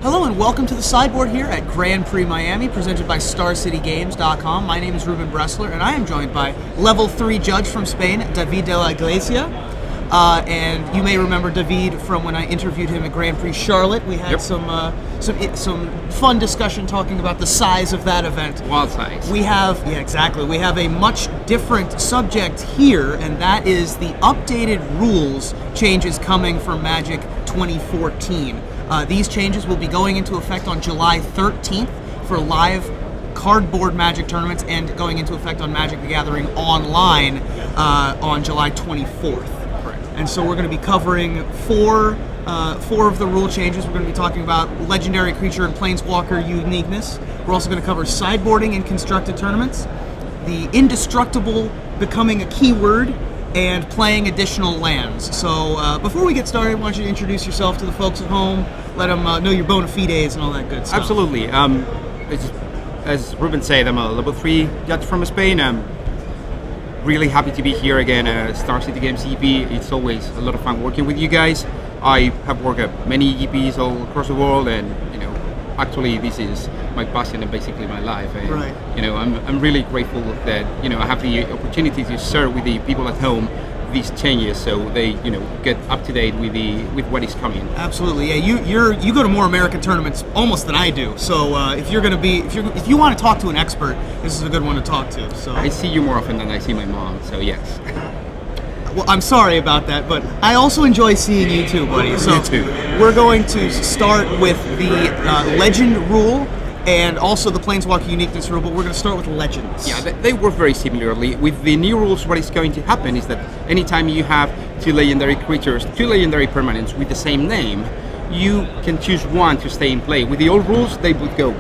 Hello and welcome to the sideboard here at Grand Prix Miami, presented by StarCityGames.com. My name is Ruben Bressler, and I am joined by Level 3 judge from Spain, David de la Iglesia. And you may remember David from when I interviewed him at Grand Prix Charlotte. We had some fun discussion talking about the size of that event. Wild size. We have a much different subject here, and that is the updated rules changes coming for Magic 2014. These changes will be going into effect on July 13th for live cardboard Magic tournaments and going into effect on Magic the Gathering Online on July 24th. Correct. And so we're going to be covering four of the rule changes. We're going to be talking about legendary creature and planeswalker uniqueness. We're also going to cover sideboarding in constructed tournaments, the indestructible becoming a keyword, and playing additional lands. So before we get started, why don't you introduce yourself to the folks at home, let them know your bona fides and all that good stuff. Absolutely. As Ruben said, I'm a level 3 judge from Spain. I'm really happy to be here again at Star City Games EP. It's always a lot of fun working with you guys. I have worked at many EPs all across the world, and actually this is my passion and basically my life. And, right. I'm really grateful that I have the opportunity to share with the people at home these changes, so they get up to date with what is coming. Absolutely, yeah. You go to more American tournaments almost than I do. So if you want to talk to an expert, this is a good one to talk to. So I see you more often than I see my mom. So yes. Well, I'm sorry about that, but I also enjoy seeing you too, buddy. So You too. We're going to start with the Legend rule and also the Planeswalker Uniqueness rule, but we're going to start with Legends. Yeah, they work very similarly. With the new rules, what is going to happen is that anytime you have two legendary creatures, two legendary permanents with the same name, you can choose one to stay in play. With the old rules, they would go.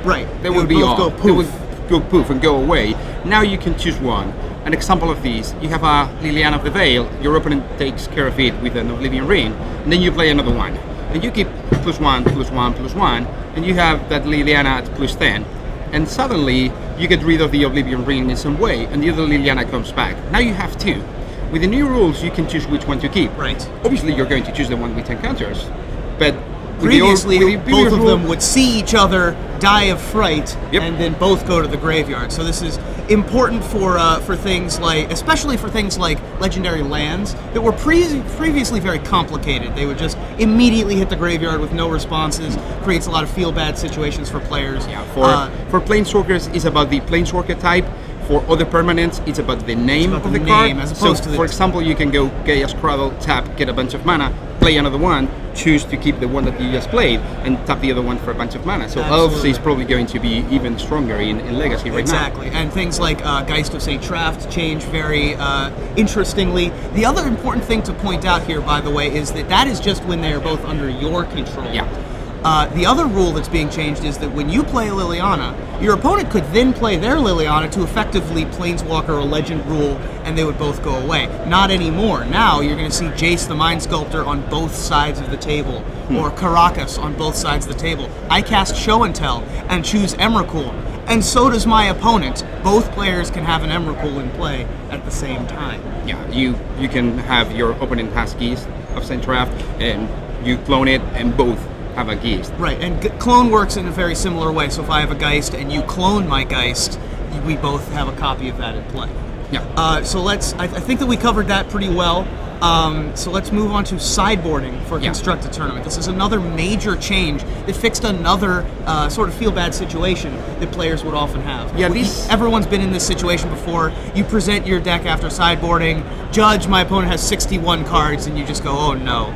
Right. They would be both off. go They poof. would go poof and go away. Now you can choose one. An example of this, you have a Liliana of the Veil, your opponent takes care of it with an Oblivion Ring, and then you play another one. And you keep +1, +1, +1, and you have that Liliana at +10. And suddenly, you get rid of the Oblivion Ring in some way, and the other Liliana comes back. Now you have two. With the new rules, you can choose which one to keep. Right. Obviously, you're going to choose the one with 10 counters, but Previously, with the both previous of rule- them would see each other, die of fright, Yep. and then both go to the graveyard. So this is important for things like, especially for things like legendary lands that were previously very complicated. They would just immediately hit the graveyard with no responses. Creates a lot of feel bad situations for players. Yeah, for Planeswalkers, it's about the Planeswalker type. For other permanents, it's about the name about of the the name, card. as opposed So, to the- for example, you can go Gaia's Cradle, tap, get a bunch of mana, play another one, choose to keep the one that you just played, and tap the other one for a bunch of mana. So Absolutely. Elves is probably going to be even stronger in Legacy right Exactly, and things like Geist of St. Traft change very interestingly. The other important thing to point out here, by the way, is that is just when they are both under your control. Yeah. The other rule that's being changed is that when you play Liliana, your opponent could then play their Liliana to effectively Planeswalker or Legend rule, and they would both go away. Not anymore. Now you're going to see Jace the Mind Sculptor on both sides of the table, or Caracas on both sides of the table. I cast Show and Tell and choose Emrakul, and so does my opponent. Both players can have an Emrakul in play at the same time. Yeah, you can have your opponent has Geist of St. Traft, and you clone it, and both have a Geist. Right, and clone works in a very similar way. So if I have a Geist and you clone my Geist, we both have a copy of that in play. Yeah. So I think that we covered that pretty well. So let's move on to sideboarding for a constructed tournament. This is another major change that fixed another sort of feel-bad situation that players would often have. Yeah, everyone's been in this situation before. You present your deck after sideboarding. Judge, my opponent has 61 cards, and you just go, oh no.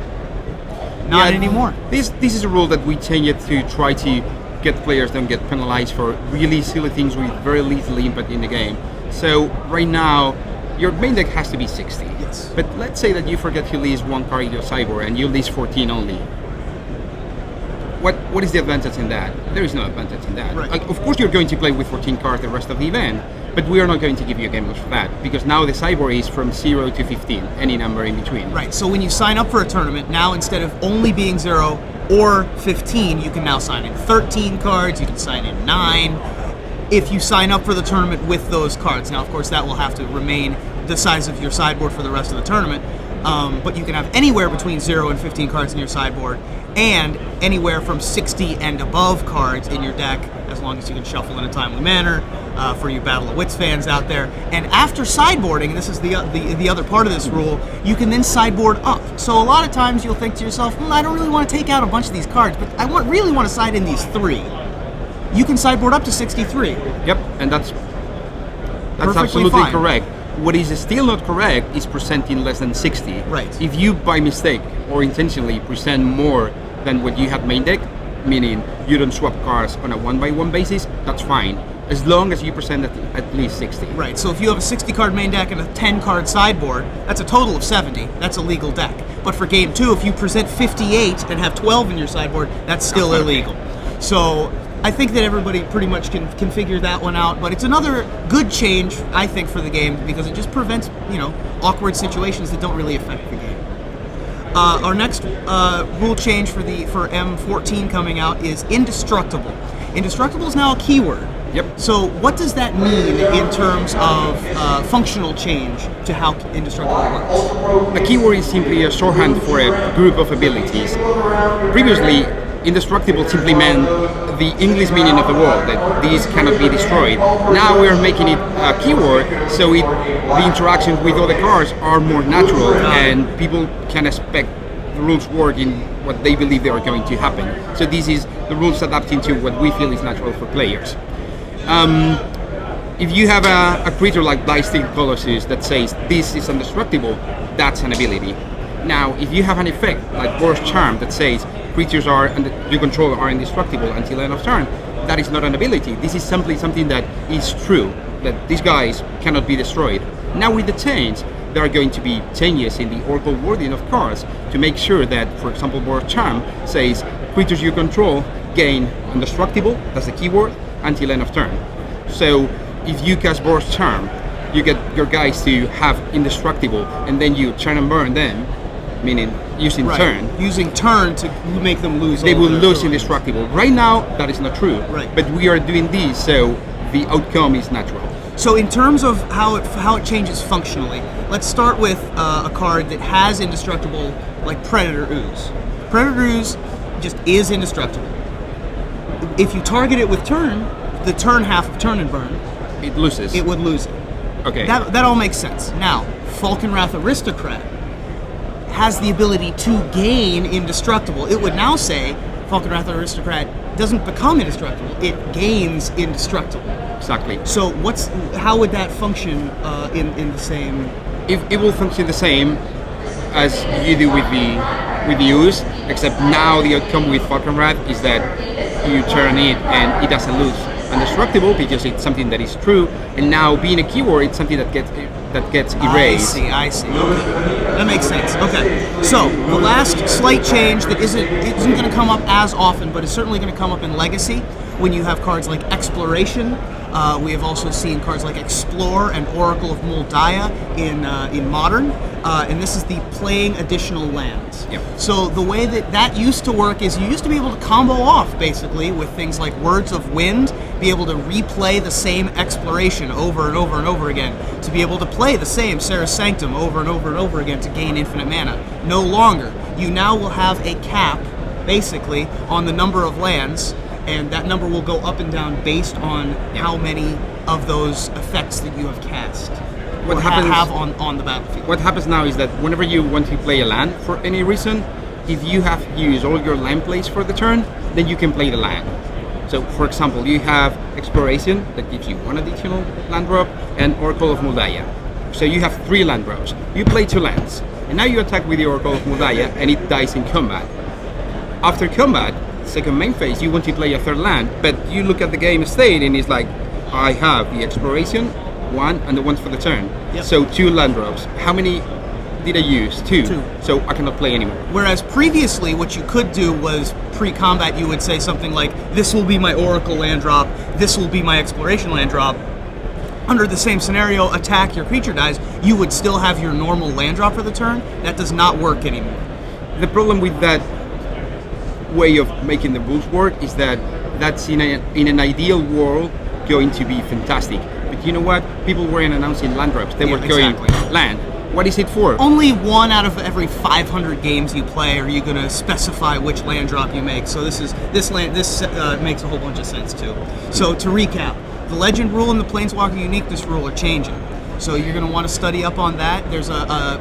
Not anymore. This is a rule that we changed to try to get players don't get penalized for really silly things with very little impact in the game. So right now, your main deck has to be 60. Yes. But let's say that you forget to list one card in your sideboard and you list 14 only. What is the advantage in that? There is no advantage in that. Right. Of course, you're going to play with 14 cards the rest of the event, but we are not going to give you a game loss for that, because now the sideboard is from 0 to 15, any number in between. Right, so when you sign up for a tournament, now instead of only being 0 or 15, you can now sign in 13 cards, you can sign in 9, if you sign up for the tournament with those cards. Now, of course, that will have to remain the size of your sideboard for the rest of the tournament, but you can have anywhere between 0 and 15 cards in your sideboard, and anywhere from 60 and above cards in your deck, as long as you can shuffle in a timely manner, for you Battle of Wits fans out there. And after sideboarding, and this is the other part of this rule, you can then sideboard up. So a lot of times you'll think to yourself, I don't really want to take out a bunch of these cards, but I really want to side in these 3. You can sideboard up to 63. Yep, and that's Perfectly absolutely fine. correct. What is still not correct is presenting less than 60. Right. If you, by mistake or intentionally, present more than what you have main deck, meaning you don't swap cards on a 1-by-1 basis, that's fine, as long as you present at least 60. Right, so if you have a 60-card main deck and a 10-card sideboard, that's a total of 70. That's a legal deck. But for game 2, if you present 58 and have 12 in your sideboard, that's still illegal. So I think that everybody pretty much can figure that one out, but it's another good change, I think, for the game, because it just prevents, awkward situations that don't really affect the game. Our next rule change for M14 coming out is indestructible. Indestructible is now a keyword. Yep. So what does that mean in terms of functional change to how indestructible works? A keyword is simply a shorthand for a group of abilities. Previously, indestructible simply meant the English meaning of the word, that these cannot be destroyed. Now we are making it a keyword, so the interactions with other cards are more natural, and people can expect the rules work in what they believe they are going to happen. So this is the rules adapting to what we feel is natural for players. If you have a creature like Blightsteel Colossus that says this is indestructible, that's an ability. Now, if you have an effect like Boros Charm that says creatures you control are indestructible until end of turn, that is not an ability. This is simply something that is true, that these guys cannot be destroyed. Now with the change, there are going to be changes in the Oracle wording of cards to make sure that, for example, Boros Charm says creatures you control gain indestructible, that's the keyword, until end of turn. So if you cast Boros Charm, you get your guys to have indestructible, and then you turn and burn them, meaning using turn. Using turn to make them lose. They all will their lose abilities. indestructible. Right now, that is not true. Right. But we are doing this, so the outcome is natural. So in terms of how it changes functionally, let's start with a card that has indestructible, like Predator Ooze. Predator Ooze just is indestructible. If you target it with turn, the turn half of turn and burn, It loses. it would lose it. Okay. That all makes sense. Now, Falkenrath Aristocrat has the ability to gain indestructible. It would now say Falkenrath Aristocrat doesn't become indestructible; it gains indestructible. Exactly. So how would that function in the same? If it will function the same as you do with the Ooze, except now the outcome with Falkenrath is that you turn it and it doesn't lose indestructible because it's something that is true, and now being a keyword, it's something that gets erased. I see. Okay, that makes sense. Okay, so the last slight change that isn't going to come up as often, but is certainly going to come up in Legacy when you have cards like Exploration. We have also seen cards like Explore and Oracle of Moldiah in Modern, and this is the playing additional lands. Yep. So the way that used to work is you used to be able to combo off basically with things like Words of Wind, be able to replay the same Exploration over and over and over again, to be able to play the same Serra's Sanctum over and over and over again to gain infinite mana. No longer. You now will have a cap, basically, on the number of lands, and that number will go up and down based on how many of those effects that you have cast What or happens- have on the battlefield. What happens now is that whenever you want to play a land for any reason, if you have used all your land plays for the turn, then you can play the land. So, for example, you have Exploration that gives you one additional land drop, and Oracle of Moldiah. So you have 3 land drops. You play 2 lands, and now you attack with the Oracle of Moldiah, and it dies in combat. After combat, second main phase, you want to play a 3rd land, but you look at the game state, and it's like, I have the Exploration, 1, and the 1 for the turn. Yep. So 2 land drops. How many did I use? 2. 2. So I cannot play anymore. Whereas previously, what you could do was pre-combat, you would say something like, this will be my Oracle land drop, this will be my Exploration land drop. Under the same scenario, attack, your creature dies, you would still have your normal land drop for the turn. That does not work anymore. The problem with that way of making the rules work is that that's in an ideal world going to be fantastic. But you know what? People weren't announcing land drops. They were going exactly. land. What is it for? Only 1 out of every 500 games you play are you going to specify which land drop you make. So this makes a whole bunch of sense too. So to recap, the legend rule and the planeswalker uniqueness rule are changing. So you're going to want to study up on that. There's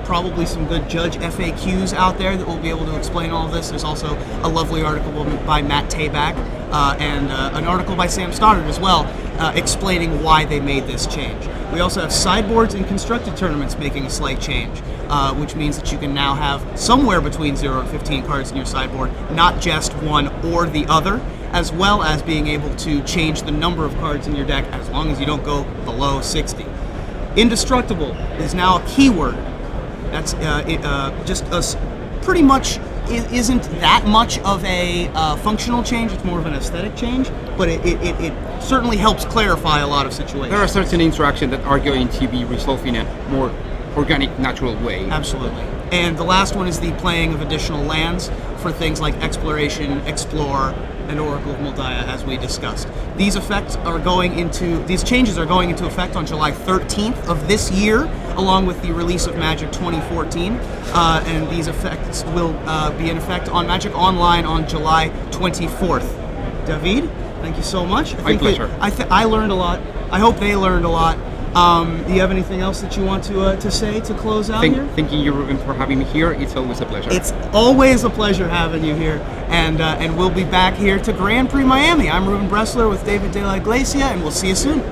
probably some good judge FAQs out there that will be able to explain all of this. There's also a lovely article by Matt Tabak and an article by Sam Stoddard as well explaining why they made this change. We also have sideboards and constructed tournaments making a slight change, which means that you can now have somewhere between 0 and 15 cards in your sideboard, not just one or the other, as well as being able to change the number of cards in your deck as long as you don't go below 60. Indestructible is now a keyword. That's pretty much isn't that much of a functional change. It's more of an aesthetic change, but it certainly helps clarify a lot of situations. There are certain interactions that are going to be resolved in a more organic, natural way. Absolutely. And the last one is the playing of additional lands for things like Exploration, Explore, and Oracle of Moldiah, as we discussed. These changes are going into effect on July 13th of this year, along with the release of Magic 2014. And these effects will be in effect on Magic Online on July 24th. David, thank you so much. My pleasure. I learned a lot. I hope they learned a lot. Do you have anything else that you want to say to close out here? Thanking you, Ruben, for having me here. It's always a pleasure. It's always a pleasure having you here, and we'll be back here to Grand Prix Miami. I'm Ruben Bressler with David de la Iglesia, and we'll see you soon.